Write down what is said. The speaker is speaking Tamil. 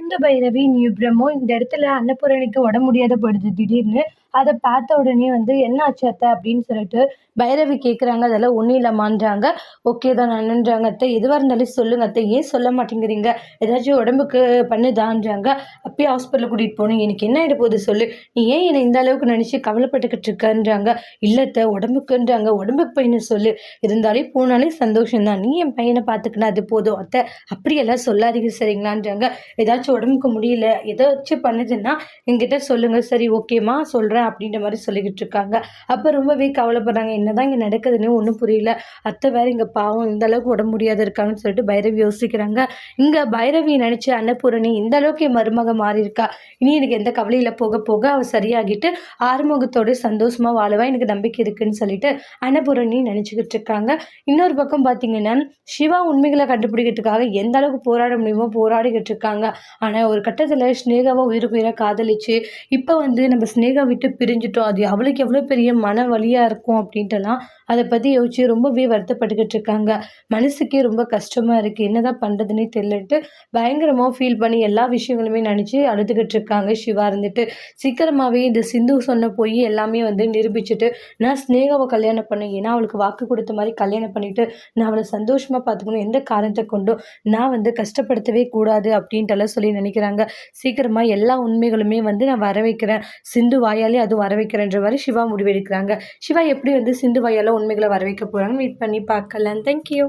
இந்த பைரவி பிரம்மோ இந்த இடத்துல அன்னபூரணிக்கு உடம்பு முடியாத போயிடுது திடீர்னு. அத பார்த்த உடனே வந்து "என்ன ஆச்சு அத்த?" அப்படின்னு சொல்லிட்டு பைரவி கேட்குறாங்க. அதெல்லாம் ஒண்ணும் இல்லம்மான்றாங்க. ஓகே தான் அண்ணன்றாங்க. "அத்தை எதுவா இருந்தாலும் சொல்லுங்க அத்தை. ஏன் சொல்ல மாட்டேங்கிறீங்க? ஏதாச்சும் உடம்புக்கு பண்ணுதான்றாங்க." "அப்பயே ஹாஸ்பிட்டல் கூட்டிட்டு போணும். எனக்கு என்ன ஆயிட போகுது சொல்லு. நீ ஏன் என்னை இந்த அளவுக்கு நினைச்சு கவலைப்பட்டுக்கிட்டு இருக்கன்றாங்க." "இல்ல அத்தை உடம்புக்குன்றாங்க." "உடம்புக்கு போயின்னு சொல்லு. இருந்தாலே போனாலே சந்தோஷம் தான். நீ என் பையனை பார்த்துக்கினா அது போதும் அத்தை. அப்படியெல்லாம் சொல்லாதீங்க சரிங்களான்றாங்க. ஏதாச்சும் உடம்புக்கு முடியல, ஏதாச்சும் பண்ணுதுன்னா என்கிட்ட சொல்லுங்க. சரி ஓகேம்மா சொல்றேன் அப்படின்ற மாதிரி சொல்லிக்கிட்டு இருக்காங்க. அப்ப ரொம்பவே கவலைப்படுறாங்க. என்னதான் இங்க நடக்குதுன்னு ஒண்ணும் புரியல. அத்தை வேற இங்க பாவம் இந்த அளவுக்கு உடம்பு முடியாத இருக்காங்கன்னு சொல்லிட்டு பைரவி யோசிக்கிறாங்க. இங்க பைரவி நினைச்ச அன்னபூரணி இந்த அளவுக்கு என் மருமக மாறி இருக்கா. இனி எனக்கு எந்த கவலையில போக போக அவ சரியாகிட்டு ஆறுமுகத்தோட சந்தோஷமா வாழவா எனக்கு நம்பிக்கை இருக்குன்னு சொல்லிட்டு அன்னபூரணி நினைச்சுக்கிட்டு இருக்காங்க. இன்னொரு பக்கம் பாத்தீங்கன்னா சிவா உண்மைகளை கண்டுபிடிக்கிறதுக்காக எந்த அளவுக்கு போராட முடியுமோ போராடிக்கிட்டு இருக்காங்க. ஆனா ஒரு கட்டத்துல ஸ்னேகாவை உயிருக்கு உயிரா காதலிச்சு இப்ப வந்து நம்ம ஸ்னேகா விட்டு பிரிஞ்சுட்டோம். அது அவளுக்கு எவ்வளவு பெரிய மன வலியா இருக்கும் அப்படின்ட்டுலாம் அதை பத்தி யோசிச்சு ரொம்பவே வருத்தப்பட்டுக்கிட்டு இருக்காங்க. மனசுக்கே ரொம்ப கஷ்டமா இருக்கு. என்னதான் பண்றதுன்னே தெரியலன்ட்டு பயங்கரமா ஃபீல் பண்ணி எல்லா விஷயங்களுமே நினைச்சு அழுதுகிட்டு இருக்காங்க சிவா இருந்துட்டு. சீக்கிரமாவே இந்த சிந்து சொன்ன போய் எல்லாமே வந்து நிரூபிச்சுட்டு நான் ஸ்னேகாவை கல்யாணம் பண்ணேன். ஏன்னா அவளுக்கு வாக்கு கொடுத்த மாதிரி கல்யாணம் பண்ணிட்டு நான் அவளை சந்தோஷமா பார்த்துக்கணும். எந்த காரணத்தை கொண்டும் நான் வந்து கஷ்டப்படுத்தவே கூடாது அப்படின்ட்டுலாம் சொல்லி நினைக்கிறாங்க. சீக்கிரமா எல்லா உண்மைகளுமே வந்து நான் வர வைக்கிறேன். சிந்து வாயாலே அது வர வைக்கிறேன்ற மாதிரி சிவா முடிவெடுக்கிறாங்க. சிவா எப்படி வந்து சிந்து வாயால உண்மைகளை வர வைக்க போறாங்கன்னு வெயிட் பண்ணி பார்க்கலாம். தேங்க்யூ.